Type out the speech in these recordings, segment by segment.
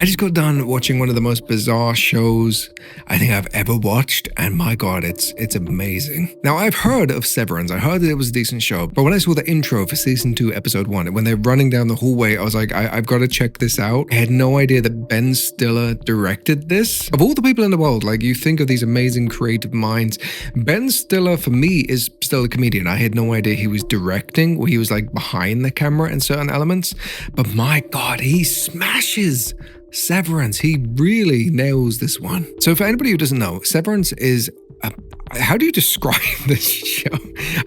I just got done watching one of the most bizarre shows I think I've ever watched, and my god, it's amazing. Now, I've heard of Severance. I heard that it was a decent show, but when I saw the intro for season 2, episode 1, when they're running down the hallway, I was like, I've got to check this out. I had no idea that Ben Stiller directed this. Of all the people in the world, like, you think of these amazing creative minds, Ben Stiller, for me, is still a comedian. I had no idea he was directing, or he was like behind the camera in certain elements, but my god, he smashes Severance. He really nails this one. So for anybody who doesn't know, Severance is how do you describe this show?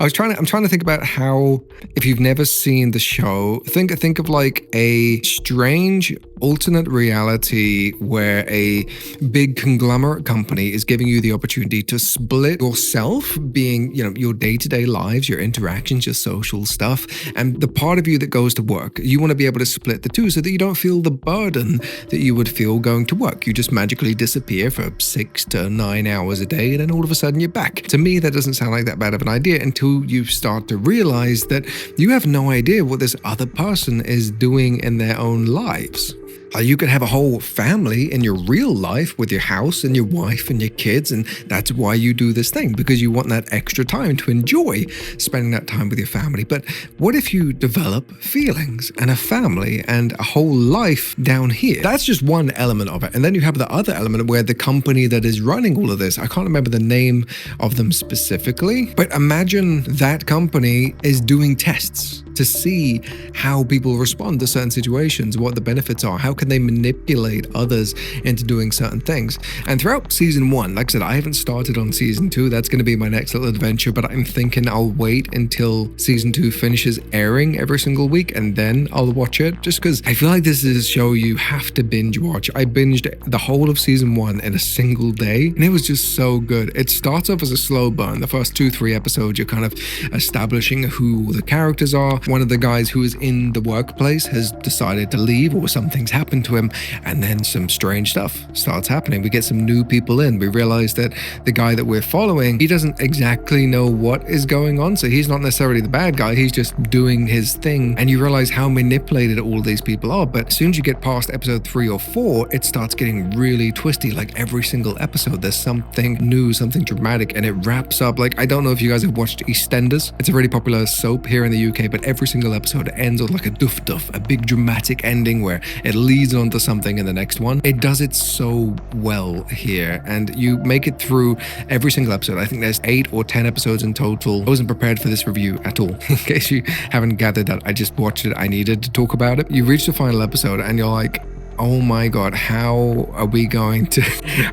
I'm trying to think about how, if you've never seen the show, think of like a strange alternate reality where a big conglomerate company is giving you the opportunity to split yourself, being, your day-to-day lives, your interactions, your social stuff, and the part of you that goes to work. You want to be able to split the two so that you don't feel the burden that you would feel going to work. You just magically disappear for 6 to 9 hours a day, and then all of a sudden you're back. To me, that doesn't sound like that bad of an idea until you start to realize that you have no idea what this other person is doing in their own lives. You could have a whole family in your real life with your house and your wife and your kids, and that's why you do this thing, because you want that extra time to enjoy spending that time with your family. But what if you develop feelings and a family and a whole life down here? That's just one element of it. And then you have the other element where the company that is running all of this, I can't remember the name of them specifically, but imagine that company is doing tests to see how people respond to certain situations, what the benefits are, how can they manipulate others into doing certain things. And throughout season 1, like I said, I haven't started on season 2. That's going to be my next little adventure, but I'm thinking I'll wait until season 2 finishes airing every single week, and then I'll watch it, just because I feel like this is a show you have to binge watch. I binged the whole of season 1 in a single day, and it was just so good. It starts off as a slow burn. The first 2-3 episodes, you're kind of establishing who the characters are. One of the guys who is in the workplace has decided to leave, or something's happened to him, and then some strange stuff starts happening. We get some new people in. We realize that the guy that we're following, he doesn't exactly know what is going on, so he's not necessarily the bad guy, he's just doing his thing, and you realize how manipulated all these people are. But as soon as you get past episode 3 or 4, it starts getting really twisty. Like every single episode, there's something new, something dramatic, and it wraps up. Like, I don't know if you guys have watched EastEnders. It's a really popular soap here in the UK, but every single episode ends on like a duff, a big dramatic ending where it leads on to something in the next one. It does it so well here, and you make it through every single episode. I think there's 8 or 10 episodes in total. I wasn't prepared for this review at all. In case you haven't gathered that, I just watched it. I needed to talk about it. You reach the final episode and you're like, oh my god, how are we going to,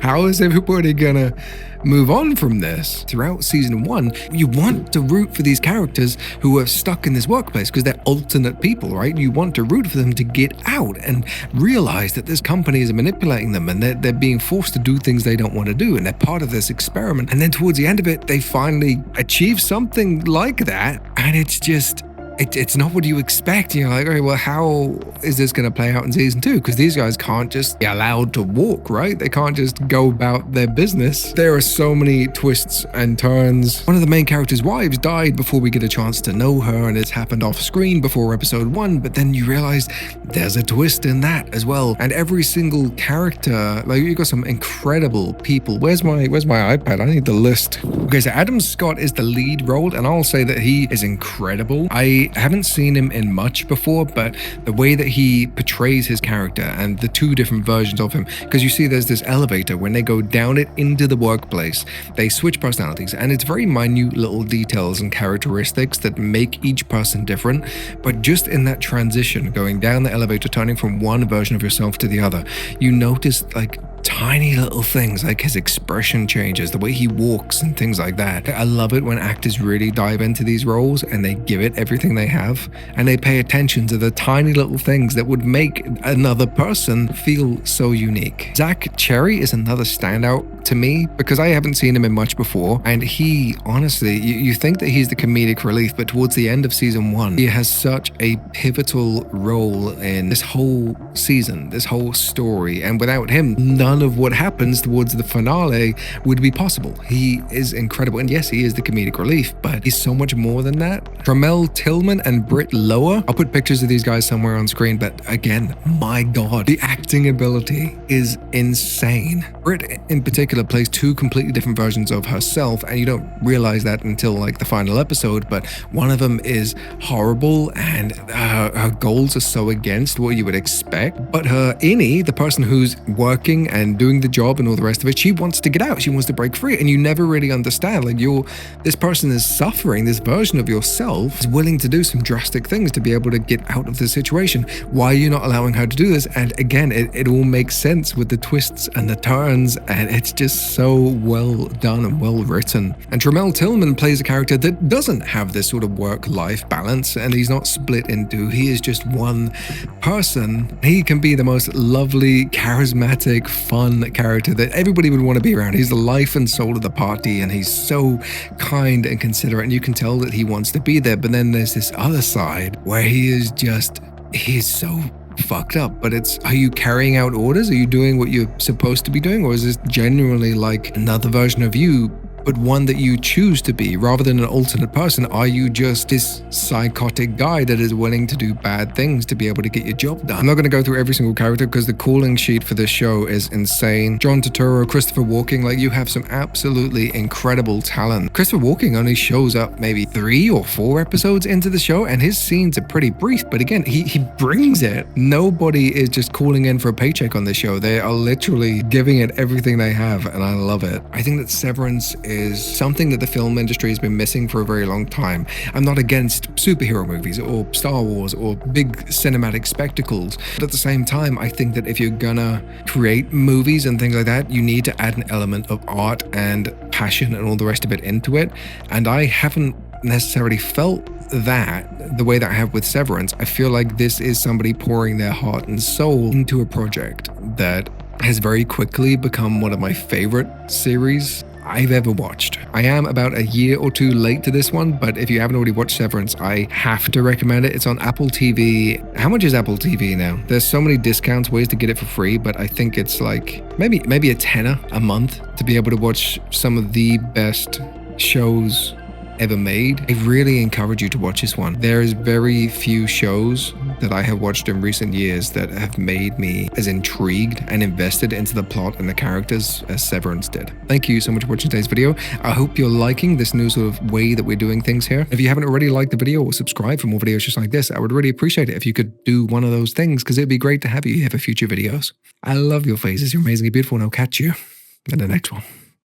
how is everybody gonna move on from this? Throughout season 1, you want to root for these characters who are stuck in this workplace because they're alternate people, right? You want to root for them to get out and realize that this company is manipulating them, and they're being forced to do things they don't want to do, and they're part of this experiment. And then towards the end of it, they finally achieve something like that, and it's just, it's not what you expect. You're like, okay, well, how is this going to play out in season 2? Because these guys can't just be allowed to walk, right? They can't just go about their business. There are so many twists and turns. One of the main character's wives died before we get a chance to know her, and it's happened off screen before episode 1, but then you realize there's a twist in that as well. And every single character, like, you got some incredible people. Where's my iPad? I need the list. Okay, so Adam Scott is the lead role, and I'll say that he is incredible. I haven't seen him in much before, but the way that he portrays his character and the 2 different versions of him, because you see there's this elevator, when they go down it into the workplace, they switch personalities, and it's very minute little details and characteristics that make each person different. But just in that transition, going down the elevator, turning from one version of yourself to the other, you notice like tiny little things, like his expression changes, the way he walks and things like that. I love it when actors really dive into these roles and they give it everything they have, and they pay attention to the tiny little things that would make another person feel so unique. Zach Cherry is another standout to me because I haven't seen him in much before. And he, honestly, you think that he's the comedic relief, but towards the end of season 1, he has such a pivotal role in this whole season, this whole story. And without him, none of what happens towards the finale would be possible. He is incredible. And yes, he is the comedic relief, but he's so much more than that. Tremel Tillman and Britt Lower. I'll put pictures of these guys somewhere on screen, but again, my God, the acting ability is insane. Britt in particular plays 2 completely different versions of herself, and you don't realize that until like the final episode, but one of them is horrible and her goals are so against what you would expect. But her innie, the person who's working and doing the job and all the rest of it, she wants to get out, she wants to break free, and you never really understand. Like this person is suffering, this version of yourself is willing to do some drastic things to be able to get out of the situation. Why are you not allowing her to do this? And again, it all makes sense with the twists and the turns, and it's just so well done and well written. And Tremel Tillman plays a character that doesn't have this sort of work-life balance, and he's not split into, he is just one person. He can be the most lovely, charismatic, fun character that everybody would want to be around. He's the life and soul of the party, and he's so kind and considerate, and you can tell that he wants to be there. But then there's this other side where he's so fucked up. But it's, are you carrying out orders? Are you doing what you're supposed to be doing? Or is this genuinely like another version of you, but one that you choose to be rather than an alternate person? Are you just this psychotic guy that is willing to do bad things to be able to get your job done? I'm not going to go through every single character because the calling sheet for this show is insane. John Turturro, Christopher Walken, like you have some absolutely incredible talent. Christopher Walken only shows up maybe 3 or 4 episodes into the show, and his scenes are pretty brief, but again, he brings it. Nobody is just calling in for a paycheck on this show. They are literally giving it everything they have, and I love it. I think that Severance is something that the film industry has been missing for a very long time. I'm not against superhero movies or Star Wars or big cinematic spectacles, but at the same time, I think that if you're gonna create movies and things like that, you need to add an element of art and passion and all the rest of it into it. And I haven't necessarily felt that the way that I have with Severance. I feel like this is somebody pouring their heart and soul into a project that has very quickly become one of my favorite series I've ever watched. I am about a year or 2 late to this one, but if you haven't already watched Severance, I have to recommend it. It's on Apple TV. How much is Apple TV now? There's so many discounts, ways to get it for free, but I think it's like maybe a tenner a month to be able to watch some of the best shows ever made. I really encourage you to watch this one. There is very few shows that I have watched in recent years that have made me as intrigued and invested into the plot and the characters as Severance did. Thank you so much for watching today's video. I hope you're liking this new sort of way that we're doing things here. If you haven't already liked the video or subscribed for more videos just like this, I would really appreciate it if you could do one of those things, because it'd be great to have you here for future videos. I love your faces. You're amazingly beautiful, and I'll catch you in the next one.